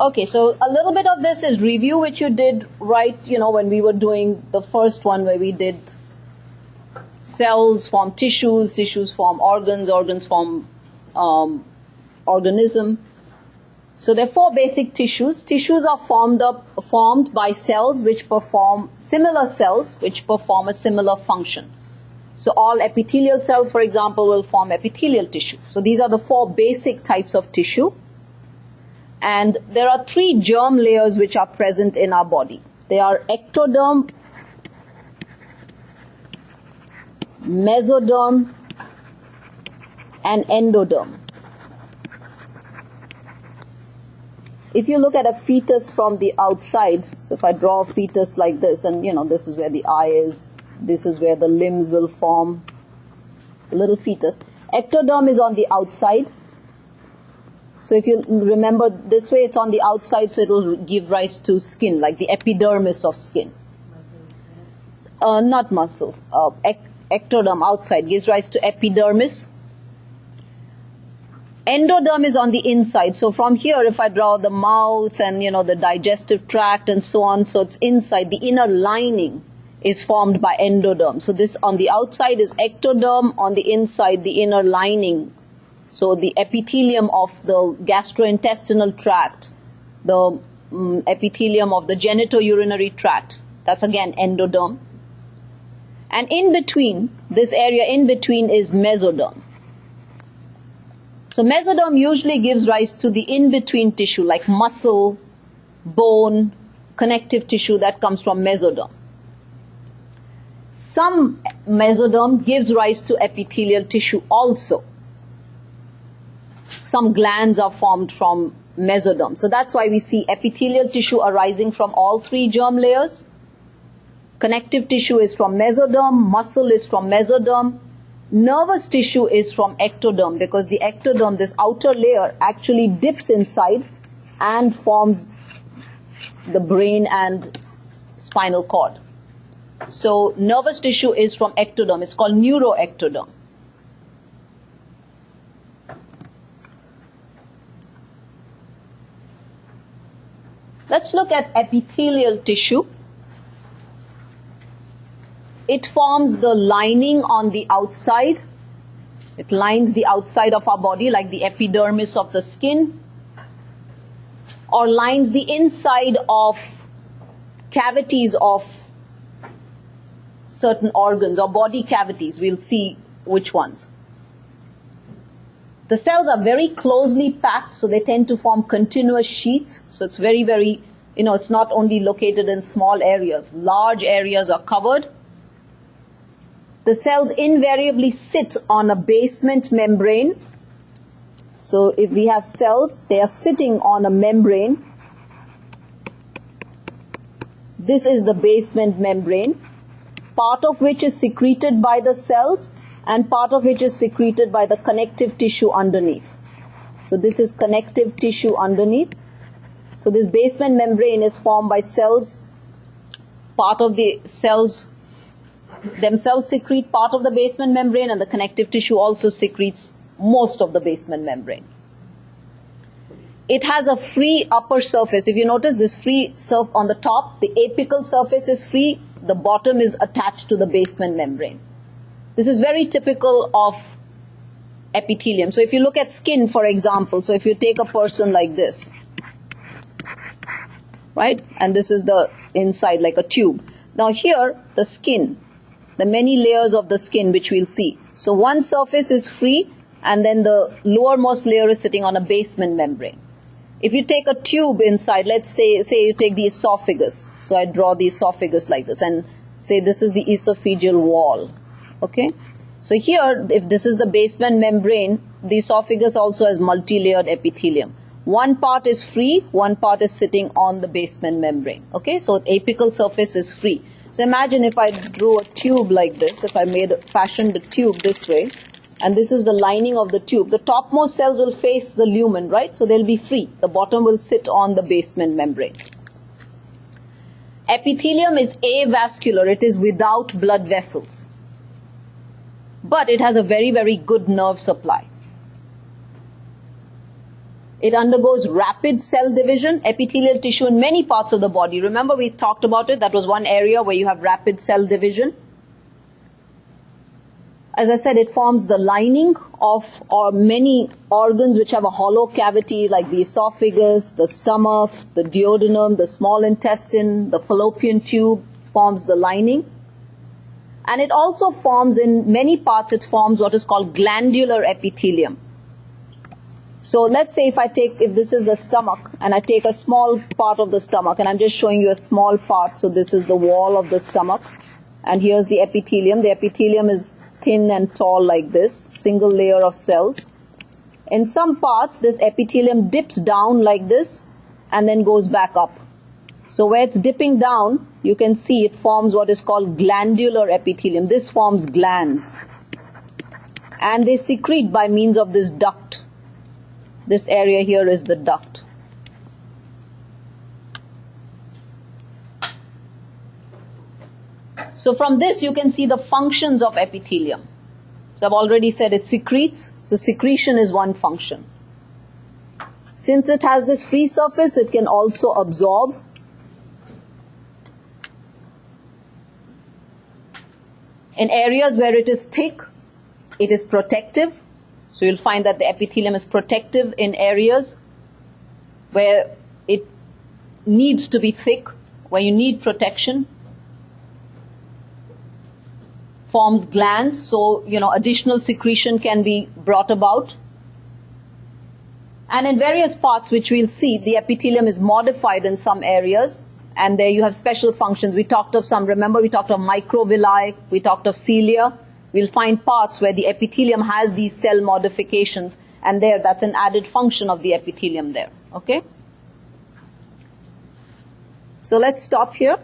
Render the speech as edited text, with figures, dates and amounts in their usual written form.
Okay, so a little bit of this is review, which you did right, when we were doing the first one where we did cells form tissues, tissues form organs, organs form organism. So there are 4 basic tissues. Tissues are formed by cells which perform similar cells which perform a similar function. So all epithelial cells, for example, will form epithelial tissue. So these are the 4 basic types of tissue. And there are 3 germ layers which are present in our body. They are ectoderm, mesoderm, and endoderm. If you look at a fetus from the outside, so if I draw a fetus like this, and this is where the eye is, this is where the limbs will form, a little fetus. Ectoderm is on the outside. So if you remember this way, it's on the outside, so it will give rise to skin, like the epidermis of skin. Not muscles. Ectoderm outside gives rise to epidermis. Endoderm is on the inside. So from here, if I draw the mouth and, the digestive tract and so on, so it's inside. The inner lining is formed by endoderm. So this on the outside is ectoderm, on the inside, the inner lining. So the epithelium of the gastrointestinal tract, the epithelium of the genitourinary tract, that's again endoderm. And in between, this area in between is mesoderm. So mesoderm usually gives rise to the in-between tissue like muscle, bone, connective tissue that comes from mesoderm. Some mesoderm gives rise to epithelial tissue also. Some glands are formed from mesoderm. So that's why we see epithelial tissue arising from all 3 germ layers. Connective tissue is from mesoderm, muscle is from mesoderm. Nervous tissue is from ectoderm, because the ectoderm, this outer layer, actually dips inside and forms the brain and spinal cord. So nervous tissue is from ectoderm. It's called neuroectoderm. Let's look at epithelial tissue. It forms the lining on the outside. It lines the outside of our body like the epidermis of the skin, or lines the inside of cavities of certain organs or body cavities. We'll see which ones. The cells are very closely packed, so they tend to form continuous sheets. So it's very, very, it's not only located in small areas. Large areas are covered. The cells invariably sit on a basement membrane. So if we have cells, they are sitting on a membrane. This is the basement membrane, part of which is secreted by the cells and part of which is secreted by the connective tissue underneath. So this is connective tissue underneath. So this basement membrane is formed by cells. Part of the cells themselves secrete part of the basement membrane, and the connective tissue also secretes most of the basement membrane. It has a free upper surface. If you notice this free surface on the top, the apical surface is free, the bottom is attached to the basement membrane. This is very typical of epithelium. So if you look at skin, for example, so if you take a person like this, right, and this is the inside like a tube. Now here, the skin, the many layers of the skin which we'll see. So one surface is free, and then the lowermost layer is sitting on a basement membrane. If you take a tube inside, let's say you take the esophagus. So I draw the esophagus like this and say this is the esophageal wall. Okay? So here, if this is the basement membrane, the esophagus also has multi-layered epithelium. One part is free, one part is sitting on the basement membrane. Okay? So the apical surface is free. So imagine if I drew a tube like this, if I fashioned the tube this way, and this is the lining of the tube. The topmost cells will face the lumen, right? So they'll be free. The bottom will sit on the basement membrane. Epithelium is avascular. It is without blood vessels. but it has a very, very good nerve supply. It undergoes rapid cell division, epithelial tissue in many parts of the body. Remember we talked about it, that was one area where you have rapid cell division. As I said, it forms the lining of many organs which have a hollow cavity, like the esophagus, the stomach, the duodenum, the small intestine, the fallopian tube forms the lining. And it also forms, in many parts, it forms what is called glandular epithelium. So let's say if this is the stomach, and I take a small part of the stomach, and I'm just showing you a small part, so this is the wall of the stomach, and here's the epithelium. The epithelium is thin and tall like this, single layer of cells. In some parts, this epithelium dips down like this, and then goes back up. So where it's dipping down, you can see it forms what is called glandular epithelium. This forms glands. And they secrete by means of this duct. This area here is the duct. So from this you can see the functions of epithelium. So I've already said it secretes, so secretion is one function. Since it has this free surface, it can also absorb. In areas where it is thick, it is protective. So you'll find that the epithelium is protective in areas where it needs to be thick, where you need protection. Forms glands, so additional secretion can be brought about. And in various parts which we'll see, the epithelium is modified in some areas, and there you have special functions. We talked of some, remember we talked of microvilli, we talked of cilia. We'll find parts where the epithelium has these cell modifications, and that's an added function of the epithelium there. Okay? So let's stop here.